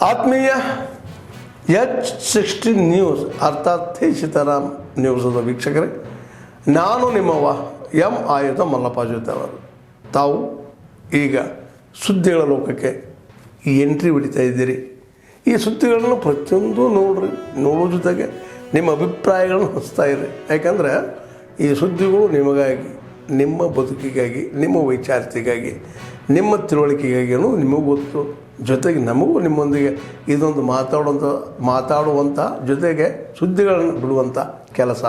ಆತ್ಮೀಯ H16 news ಅರ್ಥಾತ್ ಥೇ ಸೀತಾರಾಮ್ ನ್ಯೂಸದ ವೀಕ್ಷಕರೇ, ನಾನು ನಿಮ್ಮವ ಎಂ ಆಯುಧ ಮಲ್ಲಪ್ಪ ಜೊತೆ ಅವರು. ತಾವು ಈಗ ಸುದ್ದಿಗಳ ಲೋಕಕ್ಕೆ ಎಂಟ್ರಿ ಹೊಡಿತಾ ಇದ್ದೀರಿ. ಈ ಸುದ್ದಿಗಳನ್ನು ಪ್ರತಿಯೊಂದು ನೋಡೋ ಜೊತೆಗೆ ನಿಮ್ಮ ಅಭಿಪ್ರಾಯಗಳನ್ನು ಹಂಚ್ತಾ ಇರಿ. ಯಾಕಂದರೆ ಈ ಸುದ್ದಿಗಳು ನಿಮಗಾಗಿ, ನಿಮ್ಮ ಬದುಕಿಗಾಗಿ, ನಿಮ್ಮ ವೈಚಾರಿಕೆಗಾಗಿ, ನಿಮ್ಮ ತಿಳುವಳಿಕೆಗಾಗಿಯೂ ನಿಮಗೂ ಗೊತ್ತು. ಜೊತೆಗೆ ನಮಗೂ ನಿಮ್ಮೊಂದಿಗೆ ಇದೊಂದು ಮಾತಾಡುವಂಥ ಜೊತೆಗೆ ಸುದ್ದಿಗಳನ್ನು ಬಿಡುವಂಥ ಕೆಲಸ.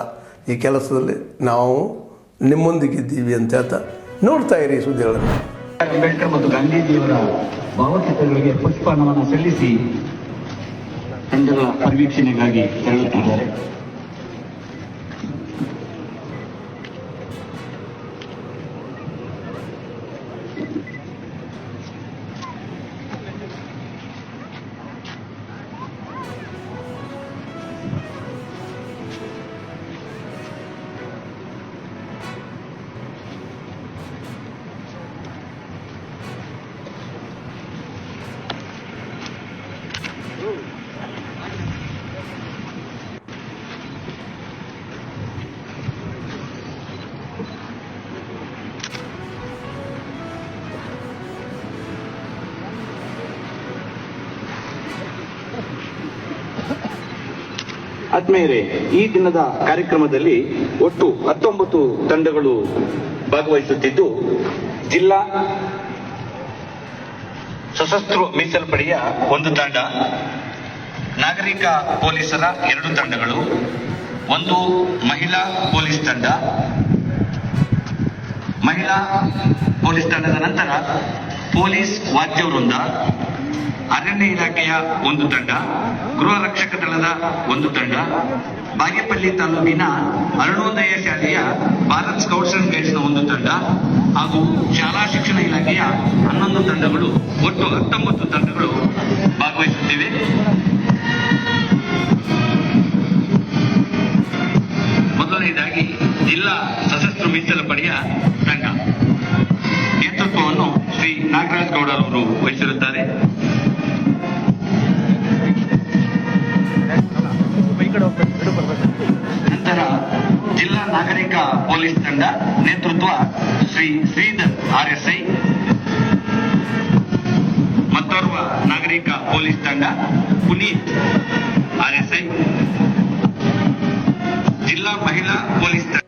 ಈ ಕೆಲಸದಲ್ಲಿ ನಾವು ನಿಮ್ಮೊಂದಿಗಿದ್ದೀವಿ ಅಂತ ಹೇಳ್ತಾ ನೋಡ್ತಾ ಇರಿ ಸುದ್ದಿಗಳನ್ನು. ಅಂಬೇಡ್ಕರ್ ಮತ್ತು ಗಾಂಧೀಜಿಯವರ ಭಾವಚಿತ್ರಗಳಿಗೆ ಪುಷ್ಪ ನಮನ ಸಲ್ಲಿಸಿ ತಂಡಗಳ ಪರಿವೀಕ್ಷಣೆಗಾಗಿ ತೆರಳುತ್ತಿದ್ದಾರೆ. ಆತ್ಮೀಯರೇ, ಈ ದಿನದ ಕಾರ್ಯಕ್ರಮದಲ್ಲಿ ಒಟ್ಟು 19 ತಂಡಗಳು ಭಾಗವಹಿಸುತ್ತಿದ್ದು, ಜಿಲ್ಲಾ ಸಶಸ್ತ್ರ ಮೀಸಲು ಪಡೆಯ 1 ತಂಡ, ನಾಗರಿಕ ಪೊಲೀಸರ 2 ತಂಡಗಳು, 1 ಮಹಿಳಾ ಪೊಲೀಸ್ ತಂಡ, ಮಹಿಳಾ ಪೊಲೀಸ್ ತಂಡದ ನಂತರ ಪೊಲೀಸ್ ವಾದ್ಯ ವೃಂದ, ಅರಣ್ಯ ಇಲಾಖೆಯ 1 ತಂಡ, ಗೃಹ ರಕ್ಷಕ ದಳದ 1 ತಂಡ, ಬಾಗೇಪಲ್ಲಿ ತಾಲೂಕಿನ ಅರುಣೋದಯ ಶಾಲೆಯ ಭಾರತ್ ಸ್ಕೌಟ್ಸ್ ಅಂಡ್ ಗೈಡ್ಸ್ನ 1 ತಂಡ ಹಾಗೂ ಶಾಲಾ ಶಿಕ್ಷಣ ಇಲಾಖೆಯ 11 ತಂಡಗಳು, ಒಟ್ಟು 19 ತಂಡಗಳು ಭಾಗವಹಿಸುತ್ತಿವೆ. ಮೊದಲನೇದಾಗಿ ಜಿಲ್ಲಾ ಸಶಸ್ತ್ರ ಮೀಸಲು ಪಡೆಯ ತಂಡ ನೇತೃತ್ವವನ್ನು ಶ್ರೀ ನಾಗರಾಜ್ ಗೌಡ ಅವರು ವಹಿಸಿರುತ್ತಾರೆ. ನಂತರ ಜಿಲ್ಲಾ ನಾಗರಿಕ ಪೊಲೀಸ್ ತಂಡ ನೇತೃತ್ವ ಶ್ರೀ ಶ್ರೀಧರ್ RSI. ಮತ್ತೋರ್ವ ನಾಗರಿಕ ಪೊಲೀಸ್ ತಂಡ ಪುನೀತ್ RSI. ಜಿಲ್ಲಾ ಮಹಿಳಾ ಪೊಲೀಸ್ ತಂಡ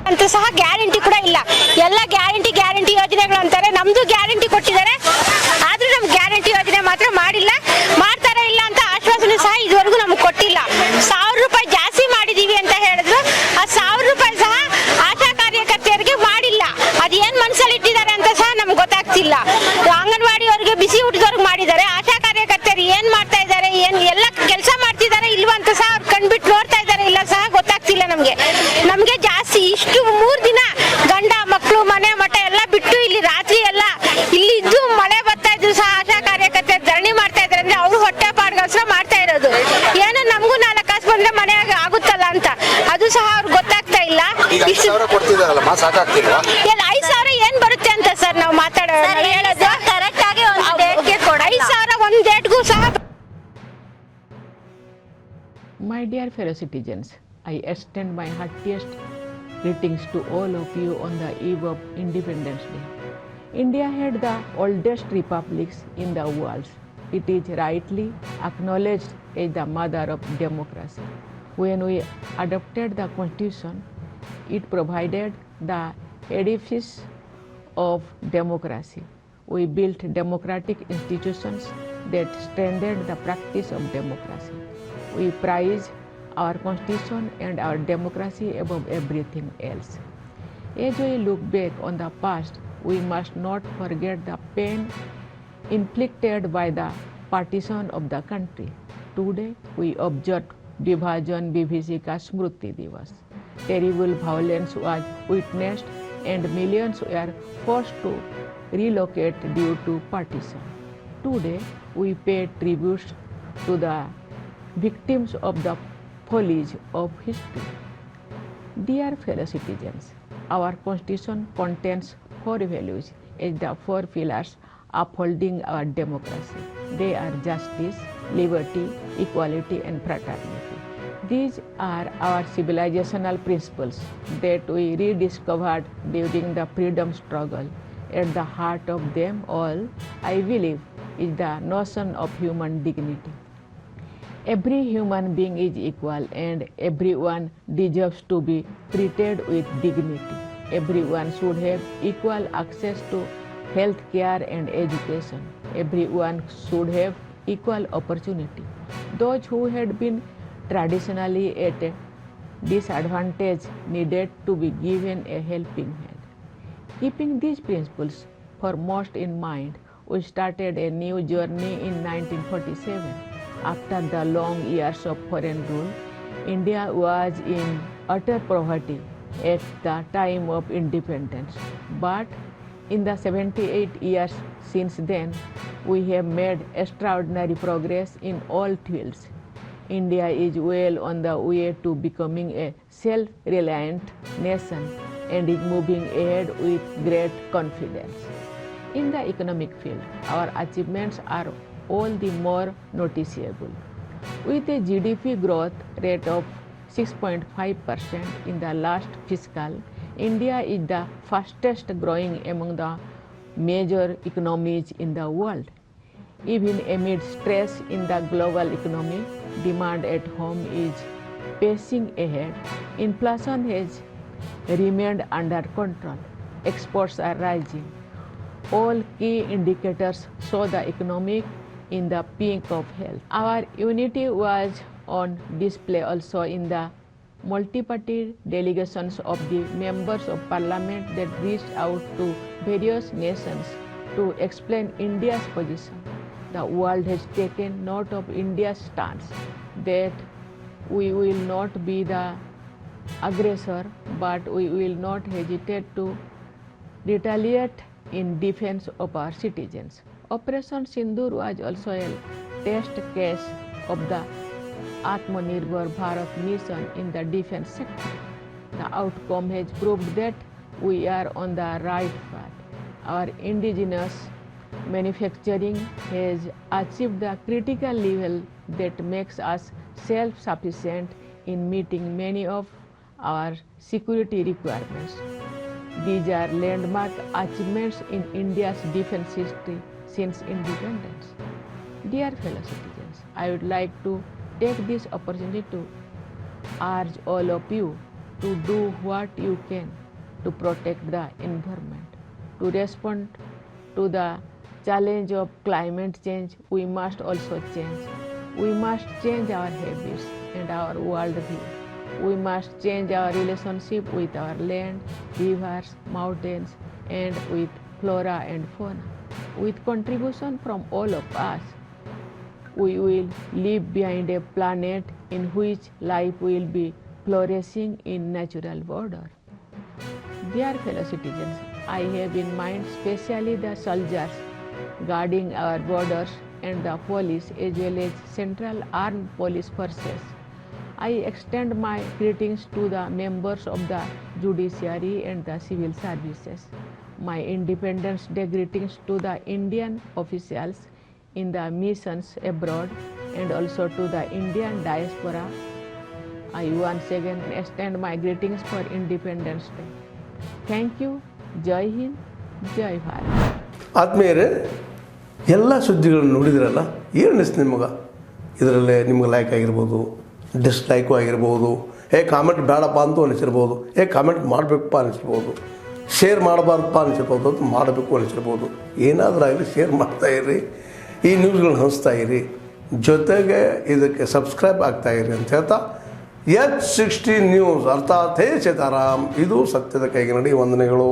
ಅಂತ ಸಹ ಗ್ಯಾರಂಟಿ ಕೂಡ ಇಲ್ಲ. ಎಲ್ಲ ಗ್ಯಾರಂಟಿ ಯೋಜನೆಗಳು ಅಂತಾರೆ, ನಮ್ದು ಗ್ಯಾರಂಟಿ ಕೊಟ್ಟಿದ್ದಾರೆ, ಆದ್ರೂ ನಮ್ಗೆ ಗ್ಯಾರಂಟಿ ಯೋಜನೆ ಮಾತ್ರ ಮಾಡಿಲ್ಲ. ಮಾಡ್ತಾರ ಇಲ್ಲ ಅಂತ ಆಶ್ವಾಸನೆ ಸಹ ಇದುವರೆಗೂ ನಮ್ಗೆ ಕೊಟ್ಟಿಲ್ಲ. 1000 ರೂಪಾಯಿ ಜಾಸ್ತಿ ಮಾಡಿದೀವಿ ಅಂತ ಹೇಳಿದ್ರು, ಆ 1000 ರೂಪಾಯಿ ಸಹ ಆಶಾ ಕಾರ್ಯಕರ್ತೆಯರಿಗೆ ಮಾಡಿಲ್ಲ. ಅದೇನ್ ಮನ್ಸಲ್ಲಿ ಇಟ್ಟಿದ್ದಾರೆ ಅಂತ ಸಹ ನಮ್ಗೆ ಗೊತ್ತಾಗ್ತಿಲ್ಲ. ಅಂಗನವಾಡಿಯವರಿಗೆ, ಬಿಸಿ ಊಟದವ್ರಿಗೆ ಮಾಡಿದ್ದಾರೆ, ಆಶಾ ಕಾರ್ಯಕರ್ತೆಯರು ಏನ್ ಮಾಡ್ತಾ ಇದ್ದಾರೆ, ಏನ್ ಎಲ್ಲ ಕೆಲಸ ಮಾಡ್ತಿದ್ದಾರೆ ಇಲ್ವಾ ಅಂತ ಸಹ ಅವ್ರು ಕಣ್ಬಿಟ್ಟು ನೋಡ್ತಾ ಇದ್ದಾರೆ ಇಲ್ಲ ಸಹ ಗೊತ್ತಾಗ್ತಿಲ್ಲ ನಮ್ಗೆ ಜಾಸ್ತಿ. ಇಷ್ಟು 3 ದಿನ ಗಂಡ ಮಕ್ಕಳು ಮನೆ ಮಠ ಎಲ್ಲ ಬಿಟ್ಟು ಇಲ್ಲಿ ರಾತ್ರಿ ಎಲ್ಲ ಇಲ್ಲಿ ಇದ್ದು ಮಳೆ ಬರ್ತಾ ಇದ್ರು ಸಹ ಆಶಾ ಕಾರ್ಯಕರ್ತೆ ಧರಣಿ ಮಾಡ್ತಾ ಇದ್ದಾರೆ. ಅಂದ್ರೆ ಅವ್ರು ಹೊಟ್ಟೆ ಪಾಡ್ಗೋಸ್ಕರ ಮಾಡ್ತಾ ಇರೋದು. ಏನೋ ನಮಗೂ 4 ಕಾಸು ಬಂದ್ರೆ ಮನೆಯಾಗ ಆಗುತ್ತಲ್ಲ ಅಂತ, ಅದು ಸಹ ಅವ್ರಿಗೆ ಗೊತ್ತಾಗ್ತಾ ಇಲ್ಲ. 5,000 ಏನ್ ಬರುತ್ತೆ ಅಂತ ಸರ್ ನಾವು ಹೇಳೋದು ಕರೆಕ್ಟ್ ಆಗಿ 5,000 ಒಂದ್ ಡೇಟ್ಗೂ ಸಹ. My dear fellow citizens, I extend my heartiest greetings to all of you on the eve of Independence Day. India had the oldest republics in the world. It is rightly acknowledged as the mother of democracy. When we adopted the Constitution, it provided the edifice of democracy. We built democratic institutions that strengthened the practice of democracy. We prize our Constitution and our democracy above everything else. As we look back on the past, we must not forget the pain inflicted by the partition of the country. Today, we observe Vibhajan Vibhishika Smriti Divas. Terrible violence was witnessed and millions were forced to relocate due to partition. Today, we pay tributes to the victims of the foliage of history. Dear fellow citizens, our Constitution contains 4 values as the 4 pillars upholding our democracy. They are justice, liberty, equality, and fraternity. These are our civilizational principles that we rediscovered during the freedom struggle. At the heart of them all, I believe, is the notion of human dignity. Every human being is equal and everyone deserves to be treated with dignity. Everyone should have equal access to health care and education. Everyone should have equal opportunity. Those who had been traditionally at a disadvantage needed to be given a helping hand. Keeping these principles foremost in mind, we started a new journey in 1947. After the long years of foreign rule, India was in utter poverty at the time of independence. But in the 78 years since then, we have made extraordinary progress in all fields. India is well on the way to becoming a self-reliant nation and is moving ahead with great confidence. In the economic field, our achievements are all the more noticeable. With a GDP growth rate of 6.5% in the last fiscal, India is the fastest growing among the major economies in the world. Even amid stress in the global economy, demand at home is pacing ahead. Inflation has remained under control. Exports are rising. All key indicators show the economic in the peak of health. Our unity was on display also in the multi-party delegations of the members of parliament that reached out to various nations to explain India's position. the world has taken note of India's stance that we will not be the aggressor, but we will not hesitate to retaliate in defense of our citizens. Operation Sindoor was also a test case of the Atmanirbhar Bharat mission in the defense sector. The outcome has proved that we are on the right path. Our indigenous manufacturing has achieved the critical level that makes us self-sufficient in meeting many of our security requirements. These are landmark achievements in India's defense history since independence. Dear fellow citizens, I would like to take this opportunity to urge all of you to do what you can to protect the environment. To respond to the challenge of climate change, we must also change. We must change our habits and our worldview. We must change our relationship with our land, rivers, mountains, and with flora and fauna. With contribution from all of us, we will leave behind a planet in which life will be flourishing in natural order. Dear fellow citizens, I have in mind especially the soldiers guarding our borders and the police as well as Central Armed Police Forces. I extend my greetings to the members of the judiciary and the civil services. My Independence Day greetings to the Indian officials in the missions abroad and also to the Indian diaspora. I once again extend my greetings for Independence Day. Thank you. Jai Hind, Jai Bharat. ಆತ್ಮೀಯರೇ, ಎಲ್ಲ ಸುದ್ದಿಗಳನ್ನು ನೋಡಿದ್ರಲ್ಲ, ಏನು ಅನಿಸ್ತು ನಿಮಗೆ? ಇದರಲ್ಲೇ ನಿಮ್ಗೆ like ಆಗಿರ್ಬೋದು, ಡಿಸ್ಲೈಕು ಆಗಿರ್ಬೋದು, ಕಾಮೆಂಟ್ ಬೇಡಪ್ಪ ಅಂತೂ ಅನಿಸಿರ್ಬೋದು, ಕಾಮೆಂಟ್ ಮಾಡಬೇಕಪ್ಪ ಅನಿಸಿರ್ಬೋದು, ಶೇರ್ ಮಾಡಬಾರ್ದಪ್ಪ ಅನಿಸಿರ್ಬೋದು, ಅದು ಮಾಡಬೇಕು ಅನಿಸಿರ್ಬೋದು. ಏನಾದರೂ ಆಗಲಿ ಶೇರ್ ಮಾಡ್ತಾಯಿರಿ, ಈ ನ್ಯೂಸ್ಗಳನ್ನ ಹಂಚ್ತಾಯಿರಿ, ಜೊತೆಗೆ ಇದಕ್ಕೆ ಸಬ್ಸ್ಕ್ರೈಬ್ ಆಗ್ತಾಯಿರಿ ಅಂತ ಹೇಳ್ತಾ H16 ನ್ಯೂಸ್ ಅರ್ಥಾತ್ ಹೇ ಸೀತಾರಾಮ್, ಇದು ಸತ್ಯದ ಕೈಗೆ ನಡಿ. ವಂದನೆಗಳು.